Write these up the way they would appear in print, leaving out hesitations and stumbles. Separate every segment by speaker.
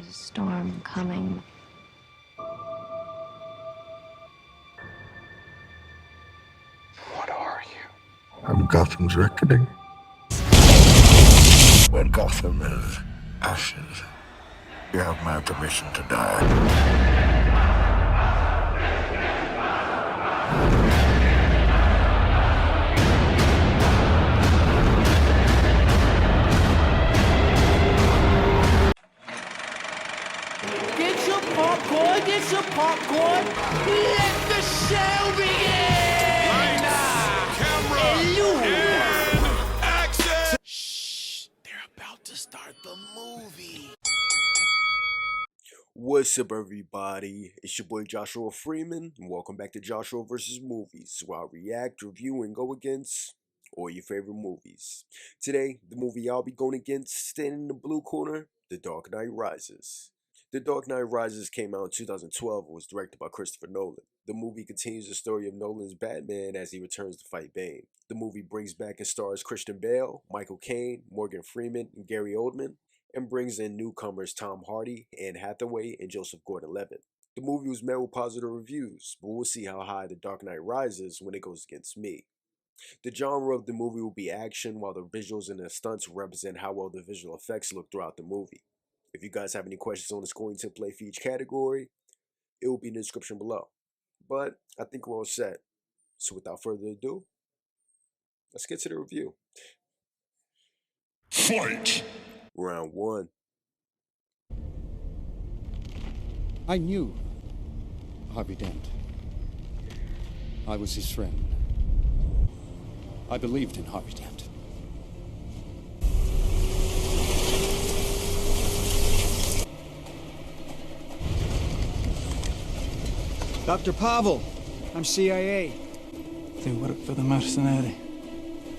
Speaker 1: There's a storm coming.
Speaker 2: What are you?
Speaker 3: I'm Gotham's reckoning. When Gotham is ashes, you have my permission to die.
Speaker 4: Get your popcorn. Let the show begin.
Speaker 2: Lights, camera, and action.
Speaker 4: Shh, they're about to start the movie.
Speaker 5: What's up, everybody? It's your boy Joshua Freeman, and welcome back to Joshua vs. Movies, where I react, review, and go against all your favorite movies. Today, the movie I'll be going against, standing in the blue corner, The Dark Knight Rises. The Dark Knight Rises came out in 2012 and was directed by Christopher Nolan. The movie continues the story of Nolan's Batman as he returns to fight Bane. The movie brings back and stars Christian Bale, Michael Caine, Morgan Freeman, and Gary Oldman, and brings in newcomers Tom Hardy, Anne Hathaway, and Joseph Gordon-Levitt. The movie was met with positive reviews, but we'll see how high The Dark Knight rises when it goes against me. The genre of the movie will be action, while the visuals and the stunts represent how well the visual effects look throughout the movie. If you guys have any questions on the scoring template for each category, it will be in the description below. But I think we're all set. So without further ado, let's get to the review.
Speaker 2: Fight!
Speaker 5: Round 1.
Speaker 6: I knew Harvey Dent. I was his friend. I believed in Harvey Dent.
Speaker 7: Dr. Pavel, I'm CIA.
Speaker 8: They work for the mercenary,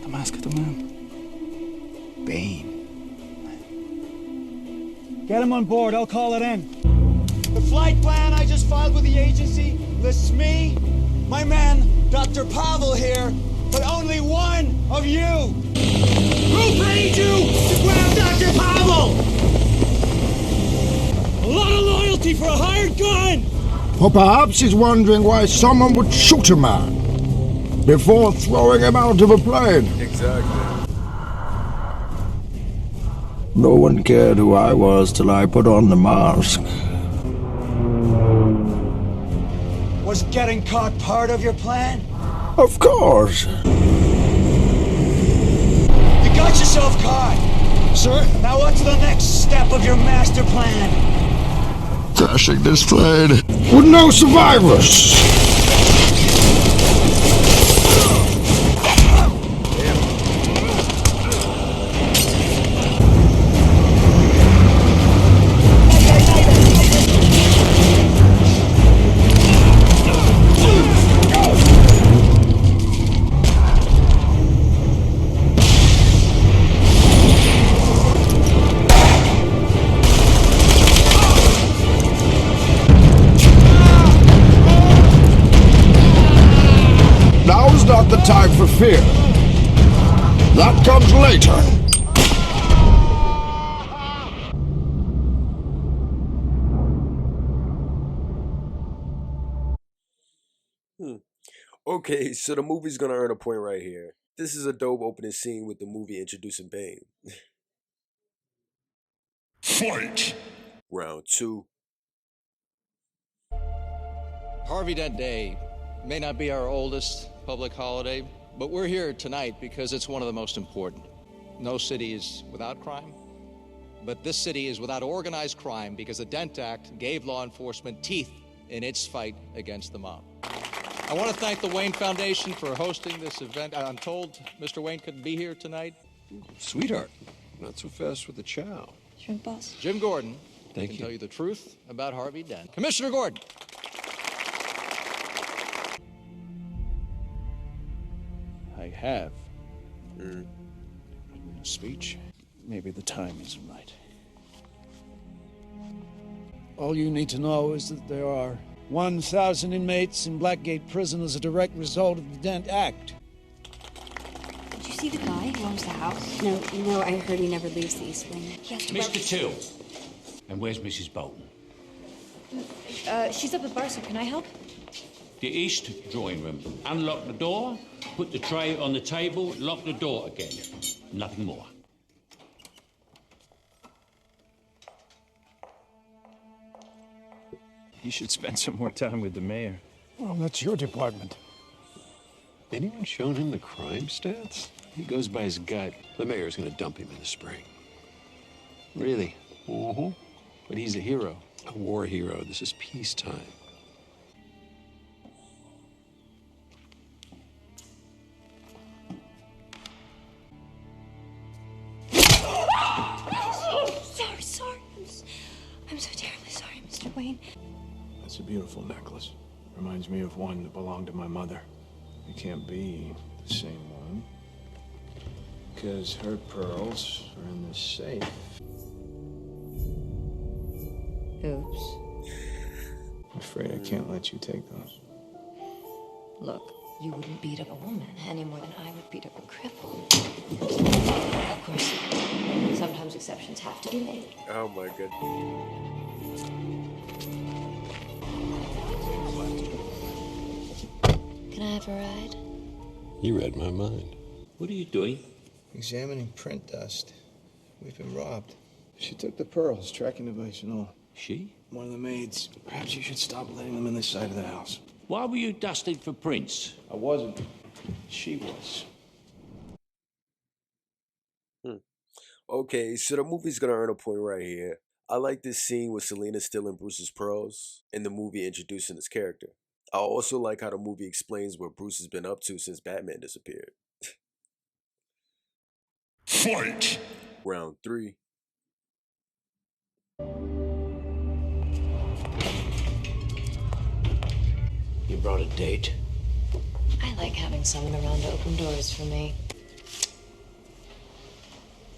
Speaker 8: the masked man.
Speaker 7: Bane. Get him on board, I'll call it in. The flight plan I just filed with the agency lists me, my man, Dr. Pavel here, but only one of you. Who paid you to grab Dr. Pavel? A lot of loyalty for a hired gun!
Speaker 3: Or perhaps he's wondering why someone would shoot a man before throwing him out of a plane.
Speaker 5: Exactly.
Speaker 3: No one cared who I was till I put on the mask.
Speaker 7: Was getting caught part of your plan?
Speaker 3: Of course.
Speaker 7: You got yourself caught, sir. Now what's the next step of your master plan?
Speaker 3: Crashing this plane with no survivors. Now's not the time for fear. That comes later.
Speaker 5: Okay, so the movie's gonna earn a point right here. This is a dope opening scene with the movie introducing Bane.
Speaker 2: Fight!
Speaker 5: Round 2.
Speaker 9: Harvey Dent Day may not be our oldest public holiday, but we're here tonight because it's one of the most important. No city is without crime, but this city is without organized crime because the Dent Act gave law enforcement teeth in its fight against the mob. I want to thank the Wayne Foundation for hosting this event. I'm told Mr. Wayne couldn't be here tonight.
Speaker 10: Sweetheart, not so fast with the chow.
Speaker 1: Sure, boss.
Speaker 9: Jim Gordon
Speaker 10: Thank
Speaker 9: can
Speaker 10: you.
Speaker 9: tell you the truth about Harvey Dent. Commissioner Gordon.
Speaker 8: I have written a speech. Maybe the time isn't right. All you need to know is that there are 1,000 inmates in Blackgate Prison as a direct result of the Dent Act.
Speaker 1: Did you see the guy who owns the house? No, I heard he never leaves the East Wing. He has to
Speaker 11: Mr. Two, And where's Mrs. Bolton?
Speaker 1: She's up at bar, so can I help?
Speaker 11: The east drawing room. Unlock the door, put the tray on the table, lock the door again. Nothing more.
Speaker 12: You should spend some more time with the mayor.
Speaker 8: Well, that's your department.
Speaker 10: Anyone shown him the crime stats? He goes by his gut. The mayor's gonna dump him in the spring.
Speaker 12: Really?
Speaker 10: Mm-hmm.
Speaker 12: But he's a hero.
Speaker 10: A war hero. This is peacetime.
Speaker 1: Sorry. I'm so terribly sorry, Mr. Wayne.
Speaker 12: That's a beautiful necklace. Reminds me of one that belonged to my mother. It can't be the same one. Because her pearls are in the safe.
Speaker 1: Oops.
Speaker 12: I'm afraid I can't let you take those.
Speaker 1: Look, you wouldn't beat up a woman any more than I would beat up a cripple. Of course, sometimes exceptions have to be made.
Speaker 5: Oh my goodness.
Speaker 1: Can I have a ride?
Speaker 10: You read my mind.
Speaker 11: What are you doing?
Speaker 12: Examining print dust. We've been robbed. She took the pearls, tracking device and all.
Speaker 11: She?
Speaker 12: One of the maids. Perhaps you should stop letting them in this side of the house.
Speaker 11: Why were you dusting for prints?
Speaker 12: I wasn't. She was.
Speaker 5: Okay, so the movie's gonna earn a point right here. I like this scene with Selena stealing Bruce's pearls and the movie introducing his character. I also like how the movie explains what Bruce has been up to since Batman disappeared.
Speaker 2: Fight!
Speaker 5: Round 3.
Speaker 10: You brought a date?
Speaker 1: I like having someone around to open doors for me.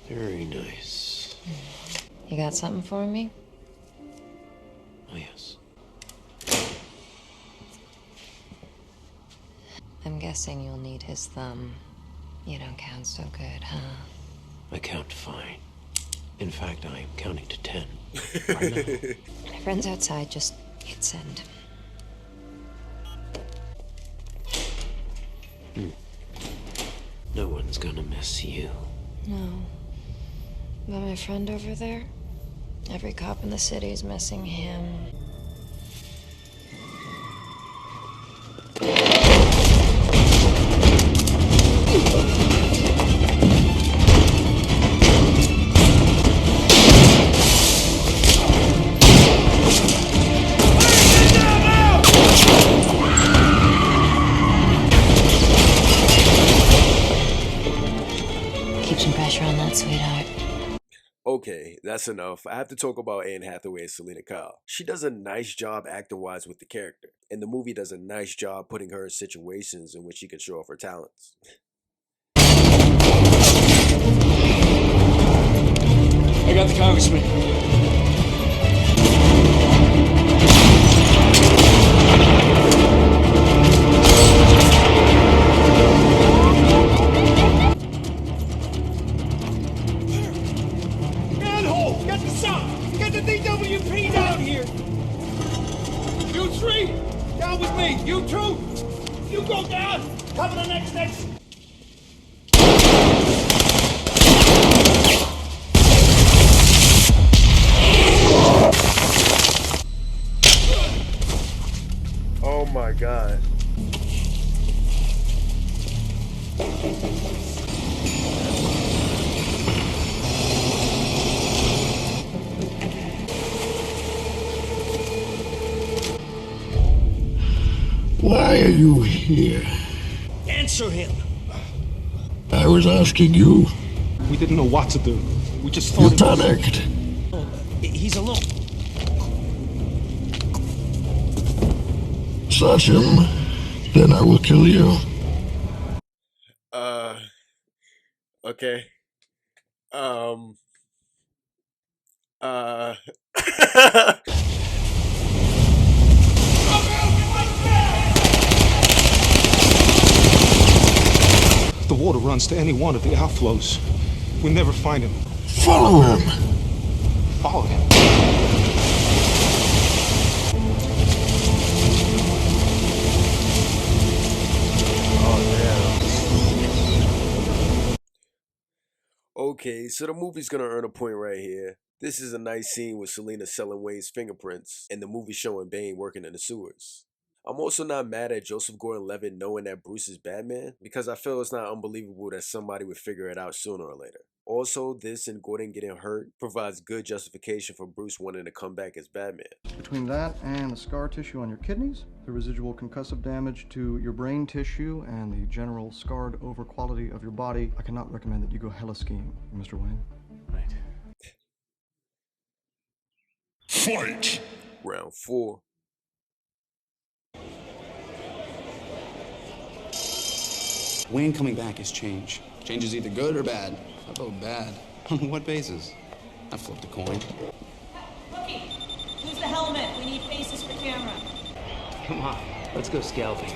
Speaker 10: Very nice.
Speaker 1: You got something for me?
Speaker 10: Oh, yes.
Speaker 1: I'm guessing you'll need his thumb. You don't count so good, huh?
Speaker 10: I count fine. In fact, I am counting to 10.
Speaker 1: My friend's outside, just hit send.
Speaker 10: No one's gonna miss you.
Speaker 1: No. But my friend over there? Every cop in the city is missing him. Keep some pressure on that, sweetheart.
Speaker 5: Okay, that's enough. I have to talk about Anne Hathaway as Selena Kyle. She does a nice job acting-wise with the character, and the movie does a nice job putting her in situations in which she can show off her talents.
Speaker 12: I got the congressman.
Speaker 7: Manhole! Get the shot! Get the DWP down here! You three! Down with me! You two! You go down! Cover the next exit!
Speaker 5: Oh my god.
Speaker 3: Why are you here?
Speaker 7: Answer him!
Speaker 3: I was asking you.
Speaker 12: We didn't know what to do. We just
Speaker 3: You
Speaker 12: thought
Speaker 3: panicked.
Speaker 7: He's alone.
Speaker 3: Search him, then I will kill you.
Speaker 5: Okay.
Speaker 12: The water runs to any one of the outflows. We'll never find him.
Speaker 3: Follow him.
Speaker 13: follow him.
Speaker 5: Okay, so the movie's gonna earn a point right here. This is a nice scene with Selena selling Wayne's fingerprints, and the movie showing Bane working in the sewers. I'm also not mad at Joseph Gordon-Levitt knowing that Bruce is Batman, because I feel it's not unbelievable that somebody would figure it out sooner or later. Also, this and Gordon getting hurt provides good justification for Bruce wanting to come back as Batman.
Speaker 14: Between that and the scar tissue on your kidneys, the residual concussive damage to your brain tissue, and the general scarred over quality of your body, I cannot recommend that you go hella skiing, Mr. Wayne.
Speaker 13: Right.
Speaker 2: Fight!
Speaker 5: Round 4.
Speaker 13: Wayne coming back is change. Change is either good or bad. I vote bad. On what basis? I flipped a coin.
Speaker 15: Rookie, who's the helmet? We need faces for camera.
Speaker 16: Come on, let's go scalping.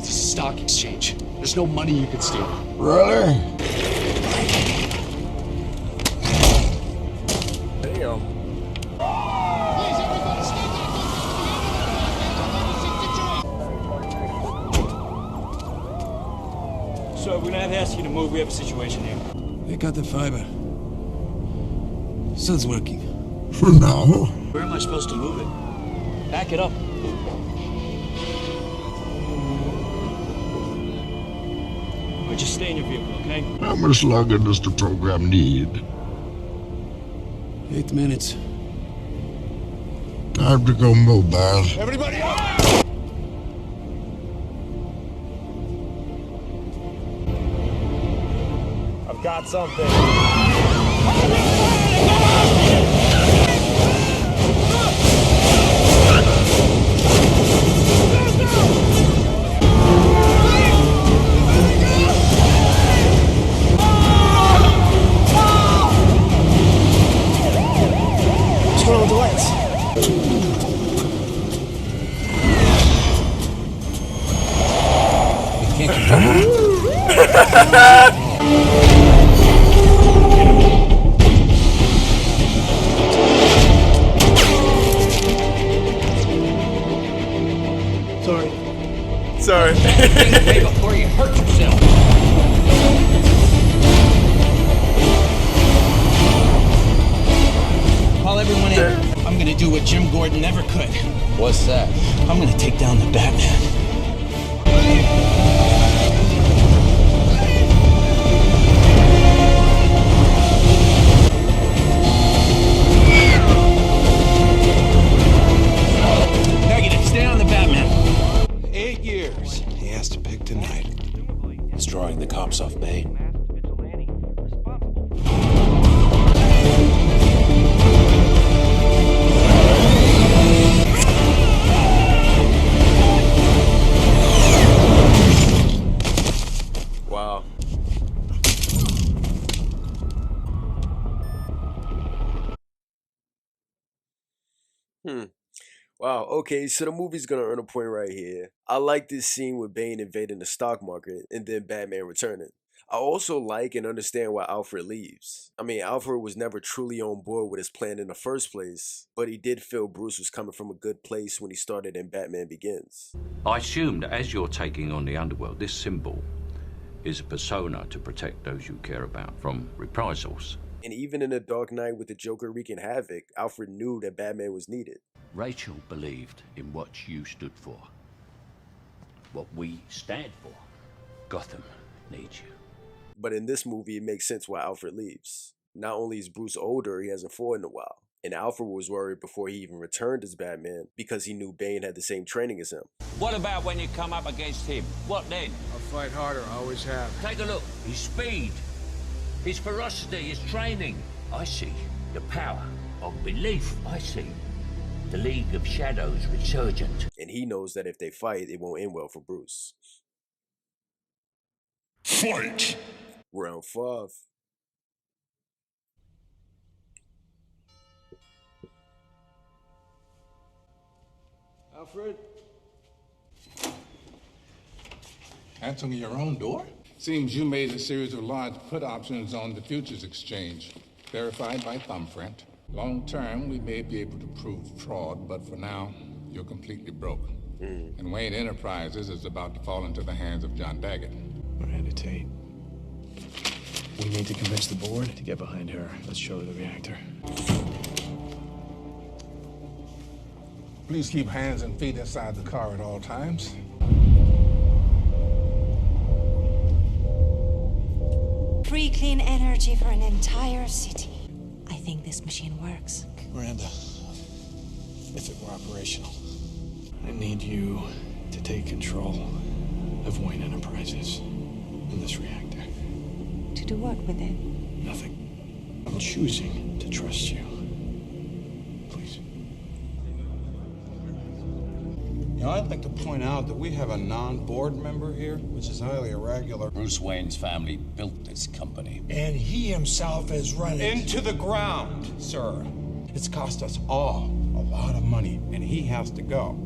Speaker 13: Stock exchange. There's no money you could steal.
Speaker 3: Really?
Speaker 5: Damn.
Speaker 17: So we're gonna have to ask you to move. We have a situation here.
Speaker 8: They got the fiber. Still working.
Speaker 3: For now.
Speaker 17: Where am I supposed to move it? Back it up. Or just stay in your vehicle, okay?
Speaker 3: How much longer does the program need?
Speaker 8: 8 minutes.
Speaker 3: Time to go mobile.
Speaker 2: Everybody up!
Speaker 17: I've got something.
Speaker 7: What's going on with the lights?
Speaker 8: Can't you
Speaker 5: Sorry.
Speaker 16: Get away before you hurt yourself. Call everyone in. I'm gonna do what Jim Gordon never could.
Speaker 13: What's that?
Speaker 16: I'm gonna take down the Batman. Daggett, stay on the Batman.
Speaker 10: 8 years. He has to pick tonight. He's drawing the cops off Bane.
Speaker 5: Wow. Wow, okay, so the movie's gonna earn a point right here. I like this scene with Bane invading the stock market and then Batman returning. I also like and understand why Alfred leaves. I mean, Alfred was never truly on board with his plan in the first place, but he did feel Bruce was coming from a good place when he started in Batman Begins.
Speaker 11: I assume that as you're taking on the underworld, this symbol is a persona to protect those you care about from reprisals.
Speaker 5: And even in The Dark Knight with the Joker wreaking havoc, Alfred knew that Batman was needed.
Speaker 11: Rachel believed in what you stood for, what we stand for. Gotham needs you.
Speaker 5: But in this movie, it makes sense why Alfred leaves. Not only is Bruce older, he hasn't fought in a while. And Alfred was worried before he even returned as Batman because he knew Bane had the same training as him.
Speaker 11: What about when you come up against him? What then?
Speaker 12: I'll fight harder, I always have.
Speaker 11: Take a look. His speed, his ferocity, his training. I see the power of belief. I see the League of Shadows resurgent.
Speaker 5: And he knows that if they fight, it won't end well for Bruce.
Speaker 2: Fight!
Speaker 5: Round 5.
Speaker 18: Alfred?
Speaker 19: Answering your own door? Seems you made a series of large put options on the futures exchange, verified by thumbprint. Long term, we may be able to prove fraud, but for now, you're completely broke. And Wayne Enterprises is about to fall into the hands of John Daggett.
Speaker 12: Miranda Tate. We need to convince the board to get behind her. Let's show her the reactor.
Speaker 19: Please keep hands and feet inside the car at all times.
Speaker 20: Free clean energy for an entire city. I think this machine works.
Speaker 12: Miranda, if it were operational, I need you to take control of Wayne Enterprises and this reactor.
Speaker 20: To do what with it?
Speaker 12: Nothing. I'm choosing to trust you. Please.
Speaker 21: You know, I'd like to point out that we have a non-board member here, which is highly irregular.
Speaker 22: Bruce Wayne's family built this company.
Speaker 21: And he himself is running into the ground, sir. It's cost us all a lot of money, and he has to go.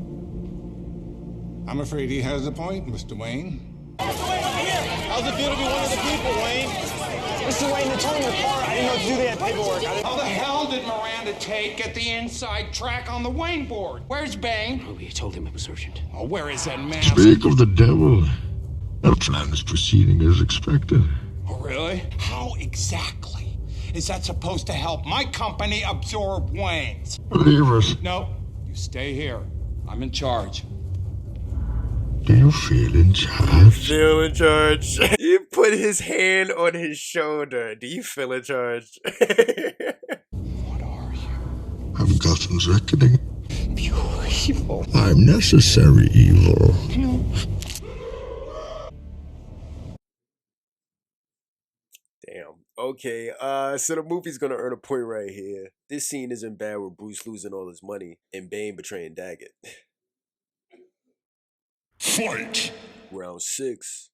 Speaker 19: I'm afraid he has a point, Mr. Wayne.
Speaker 7: How's it feel to be one of the people, Wayne? Mr. Wayne, they told me in the car. I didn't know what to do that paperwork.
Speaker 21: How the hell did Miranda Tate get the inside track on the Wayne board? Where's Bane?
Speaker 10: Oh, we told him it was urgent.
Speaker 21: Oh, where is that man?
Speaker 3: Speak of the devil. The plan is proceeding as expected.
Speaker 21: Oh, really? How exactly is that supposed to help my company absorb Wayne's?
Speaker 3: Leave us.
Speaker 21: No, you stay here. I'm in charge.
Speaker 3: Do you feel in charge?
Speaker 5: Feel in charge. He put his hand on his shoulder. Do you feel in charge?
Speaker 3: I'm Gotham's reckoning.
Speaker 21: Pure evil.
Speaker 3: I'm necessary evil.
Speaker 5: Damn. Okay, so the movie's gonna earn a point right here. This scene isn't bad with Bruce losing all his money and Bane betraying Daggett.
Speaker 2: Fight!
Speaker 5: Round 6.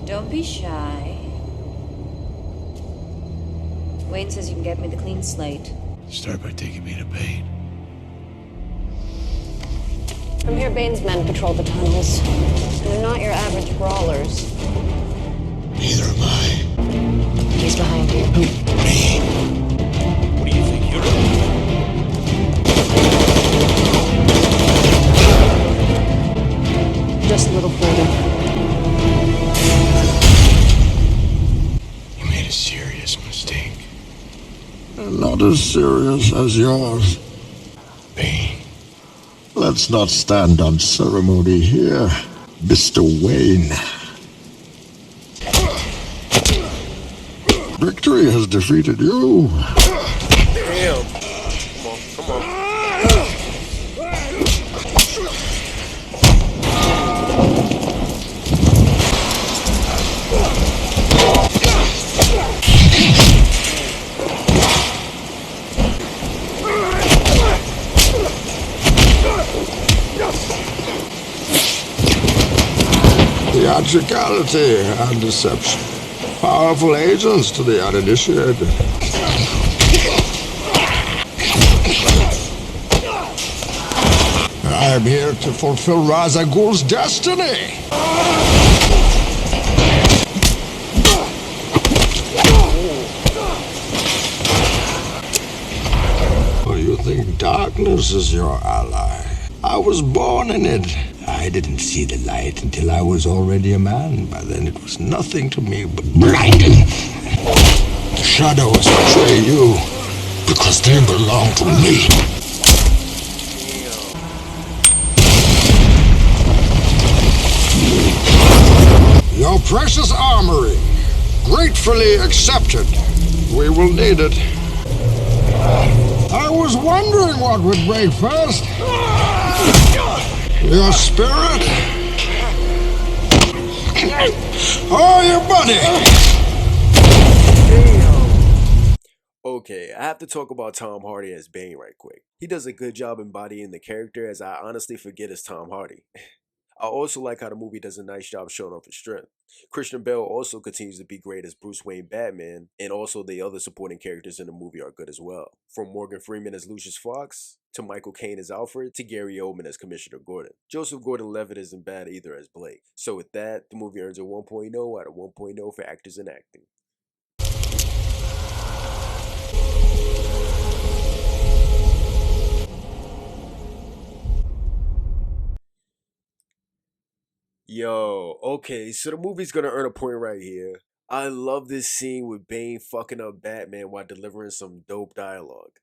Speaker 1: Don't be shy. Wayne says you can get me the clean slate.
Speaker 12: Start by taking me to Bane.
Speaker 23: From here, Bane's men patrol the tunnels. And they're not your average brawlers.
Speaker 12: Neither am I.
Speaker 1: He's behind you.
Speaker 12: Me? What do you think you're doing?
Speaker 1: Just a little further.
Speaker 12: You made a serious mistake.
Speaker 3: Not as serious as yours.
Speaker 12: Bane.
Speaker 3: Let's not stand on ceremony here, Mr. Wayne. Victory has defeated you.
Speaker 5: Damn. Come on.
Speaker 3: Theatricality and deception. Powerful agents to the uninitiated. I am here to fulfill Ra's al Ghul's destiny. Oh, you think darkness is your ally? I was born in it. I didn't see the light until I was already a man. By then it was nothing to me but blinding. The shadows betray you because they belong to me. Your precious armory, gratefully accepted. We will need it. I was wondering what would break first. Your spirit? Or your body?
Speaker 5: Okay, I have to talk about Tom Hardy as Bane right quick. He does a good job embodying the character, as I honestly forget it's Tom Hardy. I also like how the movie does a nice job showing off his strength. Christian Bale also continues to be great as Bruce Wayne Batman, and also the other supporting characters in the movie are good as well. From Morgan Freeman as Lucius Fox, to Michael Caine as Alfred, to Gary Oldman as Commissioner Gordon. Joseph Gordon-Levitt isn't bad either as Blake. So with that, the movie earns a 1.0 out of 1.0 for actors and acting. Yo, okay, so the movie's gonna earn a point right here. I love this scene with Bane fucking up Batman while delivering some dope dialogue.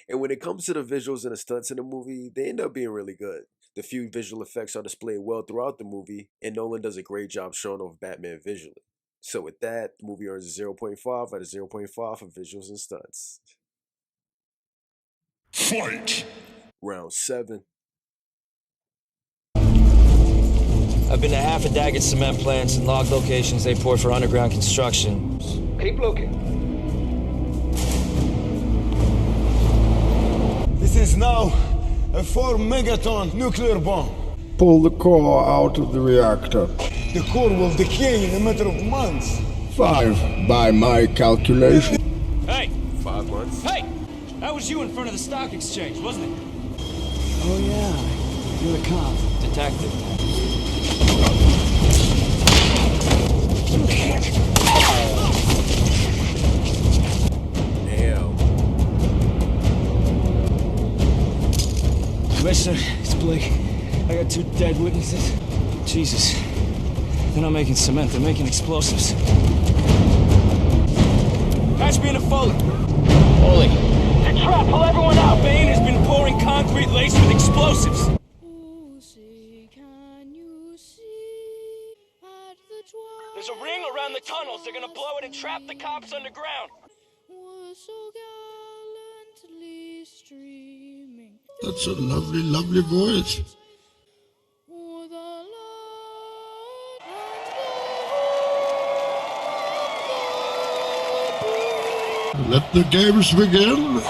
Speaker 5: And when it comes to the visuals and the stunts in the movie, they end up being really good. The few visual effects are displayed well throughout the movie, and Nolan does a great job showing off Batman visually. So with that, the movie earns a 0.5 out of 0.5 for visuals and stunts.
Speaker 2: Fight!
Speaker 5: Round 7.
Speaker 16: I've been to half a Daggett cement plants and logged locations they poured for underground construction.
Speaker 7: Keep looking. This is now a 4-megaton nuclear bomb.
Speaker 3: Pull the core out of the reactor.
Speaker 7: The core will decay in a matter of months.
Speaker 3: 5, by my calculation.
Speaker 16: Hey!
Speaker 5: 5 months.
Speaker 16: Hey! That was you in front of the stock exchange, wasn't it?
Speaker 8: Oh, yeah. You're a cop.
Speaker 16: Detective.
Speaker 5: Damn.
Speaker 8: Commissioner, it's Blake. I got 2 dead witnesses. Jesus. They're not making cement, they're making explosives. Patch me into Foley.
Speaker 16: Foley.
Speaker 8: They're trapped, pull everyone out! Bane has been pouring concrete laced with explosives. There's a ring around the tunnels. They're gonna blow it and trap the cops underground.
Speaker 3: That's a lovely, lovely voice. Let the games begin.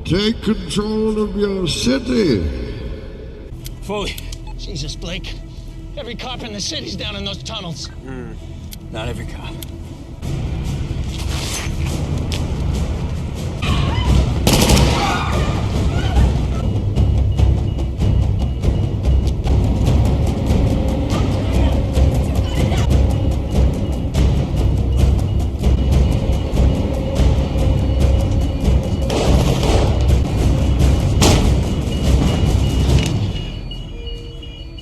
Speaker 3: Take control of your city.
Speaker 8: Foley. Jesus, Blake. Every cop in the city's down in those tunnels.
Speaker 16: Not every cop.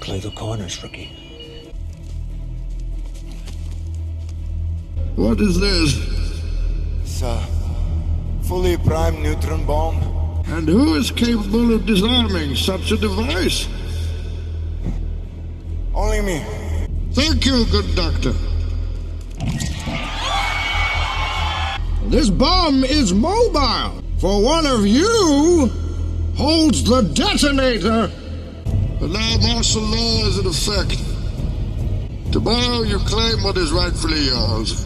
Speaker 16: Play the corners, rookie.
Speaker 3: What is this?
Speaker 7: It's a fully primed neutron bomb.
Speaker 3: And who is capable of disarming such a device?
Speaker 7: Only me.
Speaker 3: Thank you, good doctor. This bomb is mobile, for one of you holds the detonator. And now martial law is in effect. Tomorrow you claim what is rightfully yours.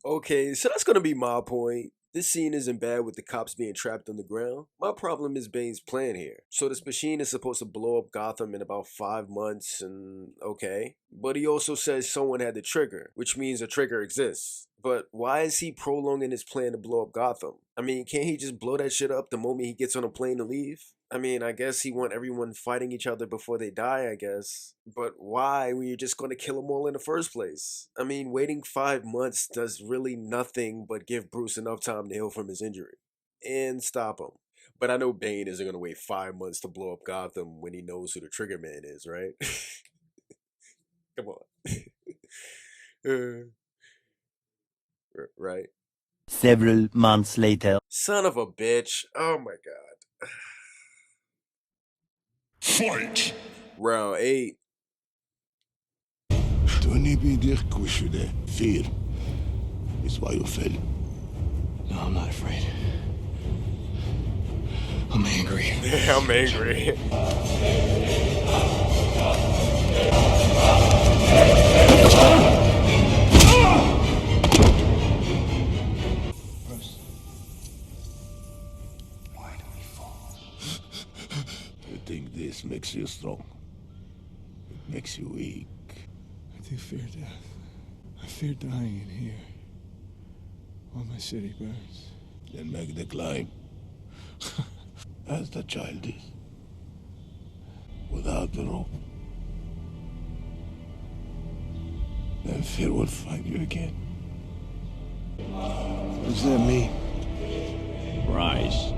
Speaker 5: Okay, so that's gonna be my point. This scene isn't bad with the cops being trapped on the ground. My problem is Bane's plan here. So this machine is supposed to blow up Gotham in about 5 months, and okay. But he also says someone had the trigger, which means a trigger exists. But why is he prolonging his plan to blow up Gotham? I mean, can't he just blow that shit up the moment he gets on a plane to leave? I mean, I guess he want everyone fighting each other before they die, I guess. But why when you're just gonna kill them all in the first place? I mean, waiting 5 months does really nothing but give Bruce enough time to heal from his injury. And stop him. But I know Bane isn't gonna wait 5 months to blow up Gotham when he knows who the Trigger Man is, right? Come on. Right?
Speaker 4: Several months later.
Speaker 5: Son of a bitch. Oh my god.
Speaker 2: Fight!
Speaker 5: Round 8.
Speaker 3: Tony Bidir Kushude. Fear is why you fell.
Speaker 10: No, I'm not afraid. I'm angry.
Speaker 5: I'm angry.
Speaker 3: Why do we fall? You think this makes you strong? It makes you weak.
Speaker 12: I do fear death. I fear dying in here. While my city burns.
Speaker 3: Then make the climb. As the child is. Without the rope. Then fear will find you again.
Speaker 12: What does that mean?
Speaker 22: Rise.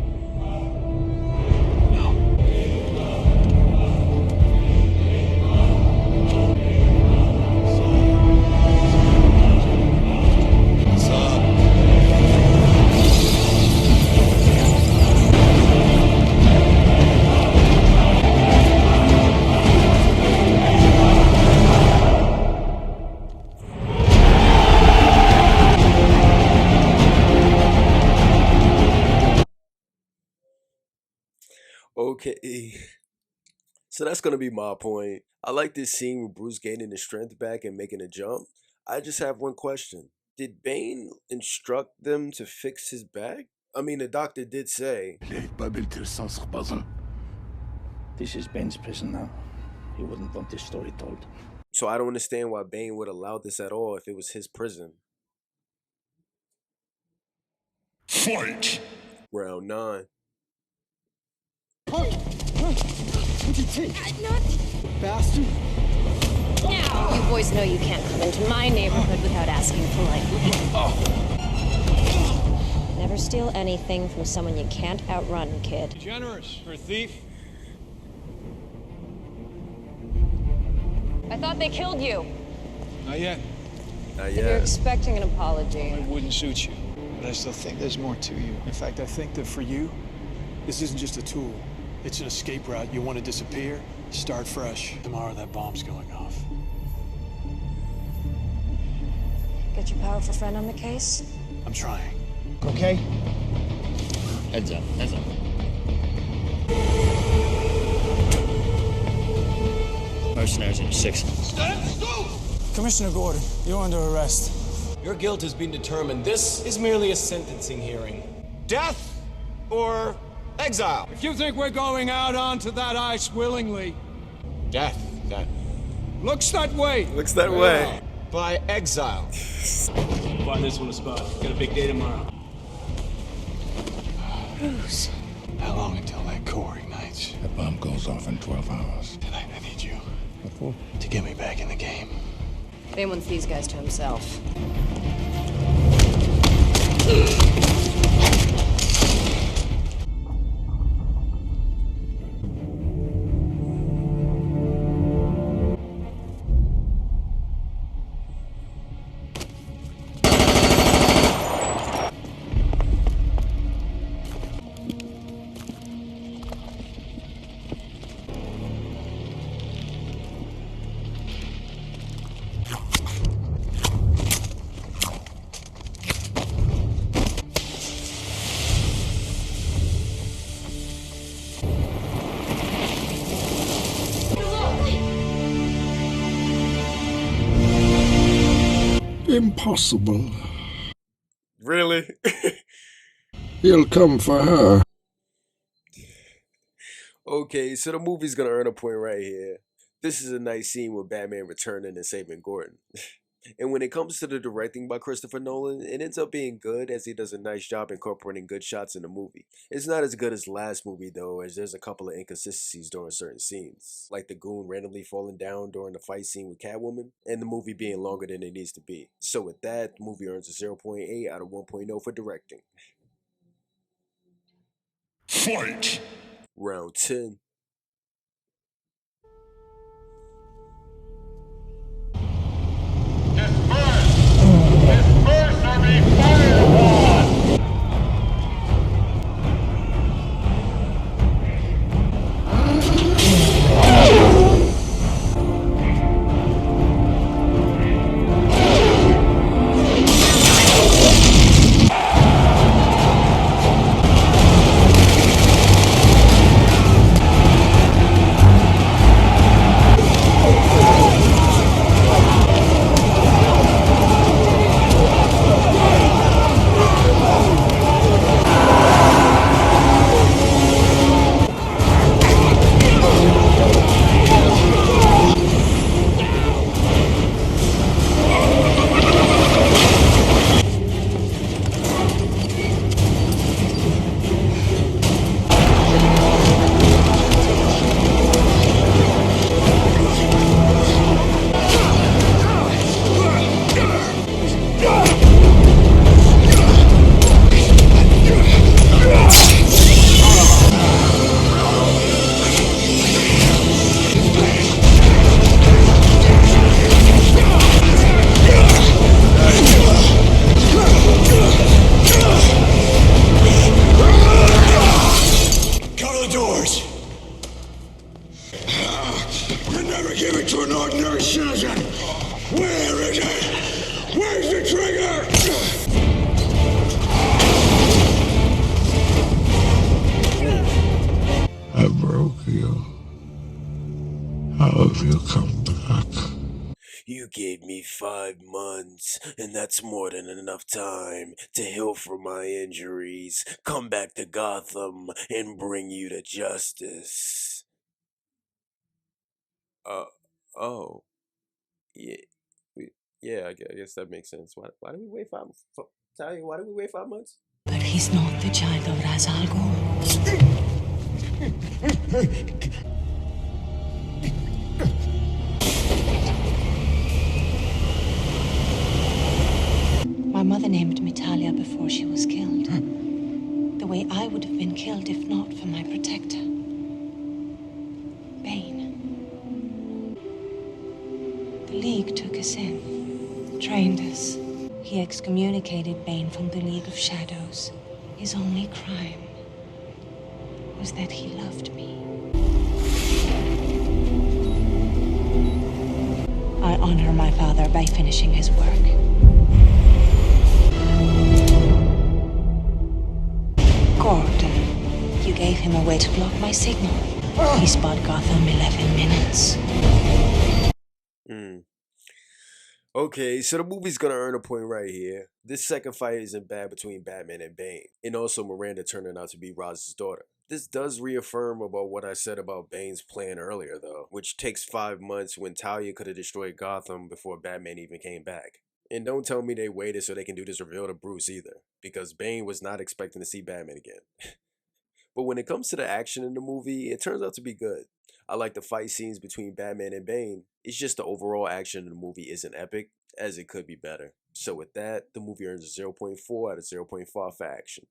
Speaker 5: Okay. So that's gonna be my point. I like this scene with Bruce gaining his strength back and making a jump. I just have one question. Did Bane instruct them to fix his back? I mean, the doctor did say.
Speaker 22: This is Ben's prison now. He wouldn't want this story told.
Speaker 5: So I don't understand why Bane would allow this at all if it was his prison.
Speaker 2: Fight!
Speaker 5: Round 9.
Speaker 7: Bastard!
Speaker 23: Now, you boys know you can't come into my neighborhood without asking politely. Never steal anything from someone you can't outrun, kid.
Speaker 12: Generous for a thief.
Speaker 23: I thought they killed you.
Speaker 12: Not yet.
Speaker 5: Not
Speaker 23: If you're
Speaker 5: yet.
Speaker 23: expecting an apology.
Speaker 12: It wouldn't suit you. But I still think there's more to you. In fact, I think that for you, this isn't just a tool. It's an escape route. You want to disappear? Start fresh. Tomorrow that bomb's going off.
Speaker 23: Get your powerful friend on the case?
Speaker 12: I'm trying.
Speaker 7: Okay?
Speaker 22: Heads up, heads up. Mercenaries in your 6.
Speaker 6: Commissioner Gordon, you're under arrest.
Speaker 18: Your guilt has been determined. This is merely a sentencing hearing. Death or exile?
Speaker 8: If you think we're going out onto that ice willingly,
Speaker 18: Death, then.
Speaker 8: looks that way.
Speaker 5: Looks that way.
Speaker 18: By exile.
Speaker 17: Find this one a spot. Got a big day tomorrow.
Speaker 23: Bruce.
Speaker 12: How long until that core ignites?
Speaker 3: The bomb goes off in 12 hours.
Speaker 12: Tonight I need you. What for? To get me back in the game.
Speaker 23: Bane wants these guys to himself.
Speaker 3: Impossible.
Speaker 5: Really?
Speaker 3: He'll come for her.
Speaker 5: Okay, so the movie's gonna earn a point right here. This is a nice scene with Batman returning and saving Gordon. And when it comes to the directing by Christopher Nolan, it ends up being good as he does a nice job incorporating good shots in the movie. It's not as good as last movie though, as there's a couple of inconsistencies during certain scenes, like the goon randomly falling down during the fight scene with Catwoman, and the movie being longer than it needs to be. So with that, the movie earns a 0.8 out of 1.0 for directing.
Speaker 2: Fight!
Speaker 5: Round 10.
Speaker 3: I broke you. How have you come back?
Speaker 5: You gave me 5 months, and that's more than enough time to heal from my injuries, come back to Gotham, and bring you to justice. Oh. Yeah. Yeah, I guess that makes sense. Why did we wait 5 months? Talia, why did we wait 5 months?
Speaker 20: But he's not the child of Ra's al Ghul. My mother named me Talia before she was killed. The way I would have been killed if not for my protector, Bane. The League took us in, trained us. He excommunicated Bane from the League of Shadows. His only crime was that he loved me. I honor my father by finishing his work. Gordon, you gave him a way to block my signal. He spot Gotham 11 minutes.
Speaker 5: Okay, so the movie's gonna earn a point right here. This second fight isn't bad between Batman and Bane, and also Miranda turning out to be Raz's daughter. This does reaffirm about what I said about Bane's plan earlier though, which takes 5 months when Talia could have destroyed Gotham before Batman even came back. And don't tell me they waited so they can do this reveal to Bruce either, because Bane was not expecting to see Batman again. But when it comes to the action in the movie, it turns out to be good. I like the fight scenes between Batman and Bane. It's just the overall action in the movie isn't epic, as it could be better. So with that, the movie earns a 0.4 out of 0.5 for action.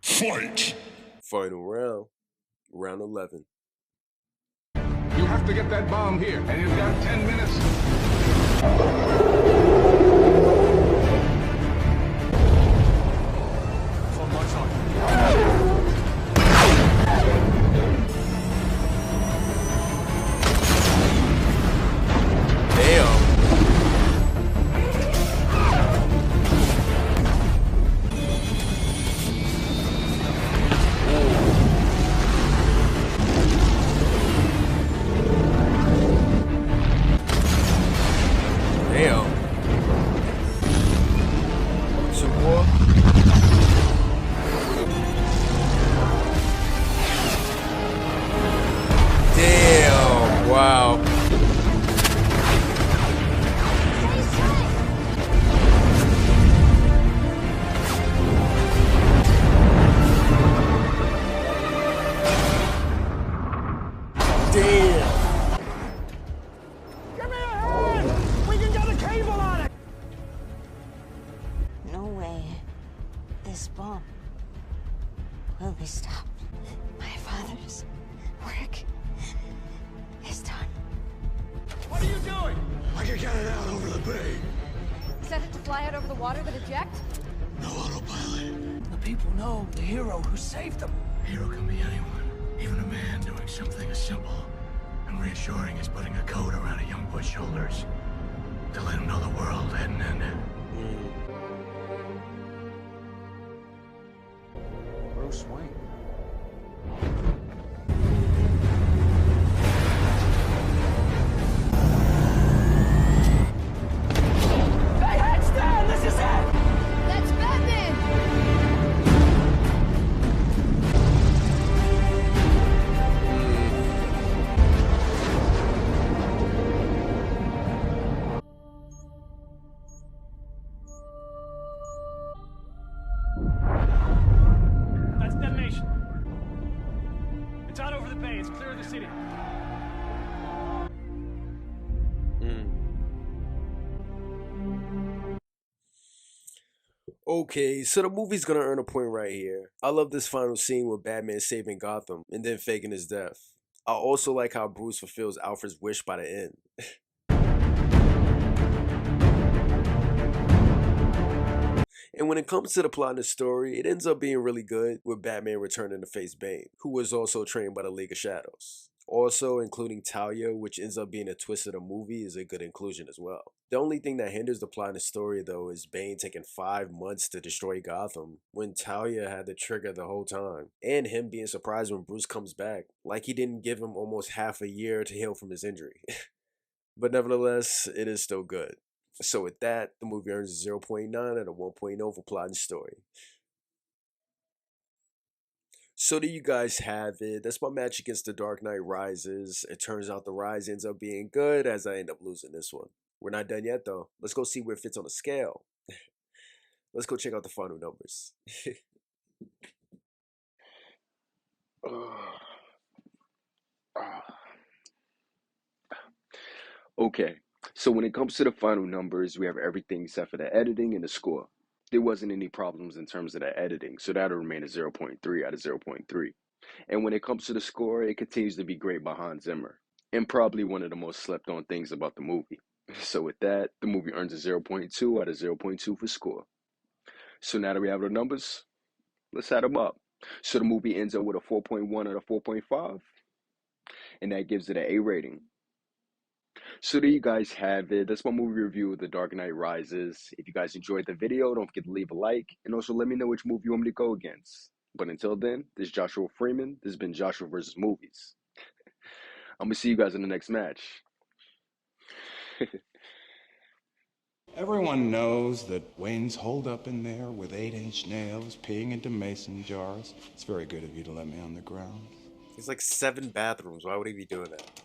Speaker 2: Fight!
Speaker 5: Final round. Round 11.
Speaker 19: You have to get that bomb here, and you've got 10 minutes.
Speaker 17: From my side.
Speaker 5: Damn.
Speaker 20: father's work is done.
Speaker 7: What are you doing?
Speaker 3: I can get it out over the bay.
Speaker 23: Set it to fly out over the water that eject?
Speaker 3: No autopilot.
Speaker 22: The people know the hero who saved them.
Speaker 3: Hero can be anyone, even a man doing something as simple and reassuring as putting a coat around a young boy's shoulders to let him know the world hadn't ended.
Speaker 12: Bruce Wayne.
Speaker 7: Hey, heads down! This is it!
Speaker 23: That's Batman!
Speaker 17: That's detonation. It's out over the bay. It's clear of the city.
Speaker 5: Okay, so the movie's gonna earn a point right here. I love this final scene with Batman saving Gotham and then faking his death. I also like how Bruce fulfills Alfred's wish by the end. And when it comes to the plot and the story, it ends up being really good with Batman returning to face Bane, who was also trained by the League of Shadows. Also, including Talia, which ends up being a twist of the movie, is a good inclusion as well. The only thing that hinders the plot and the story, though, is Bane taking 5 months to destroy Gotham when Talia had the trigger the whole time, and him being surprised when Bruce comes back, like he didn't give him almost half a year to heal from his injury. But nevertheless, it is still good. So with that, the movie earns a 0.9 and a 1.0 for plot and story. So there you guys have it. That's my match against The Dark Knight Rises. It turns out The Rise ends up being good as I end up losing this one. We're not done yet though. Let's go see where it fits on the scale. Let's go check out the final numbers. Okay, so when it comes to the final numbers, we have everything except for the editing and the score. There wasn't any problems in terms of the editing, so that'll remain a 0.3 out of 0.3. And when it comes to the score, it continues to be great by Hans Zimmer, and probably one of the most slept on things about the movie. So with that, the movie earns a 0.2 out of 0.2 for score. So now that we have the numbers, let's add them up. So the movie ends up with a 4.1 out of 4.5, and that gives it an A rating. So there you guys have it. That's my movie review of The Dark Knight Rises. If you guys enjoyed the video, don't forget to leave a like, and also let me know which movie you want me to go against. But until then, this is Joshua Freeman. This has been Joshua vs. Movies. I'm going to see you guys in the next match.
Speaker 21: Everyone knows that Wayne's holed up in there with 8-inch nails, peeing into mason jars. It's very good of you to let me on the ground.
Speaker 5: There's like 7 bathrooms. Why would he be doing that?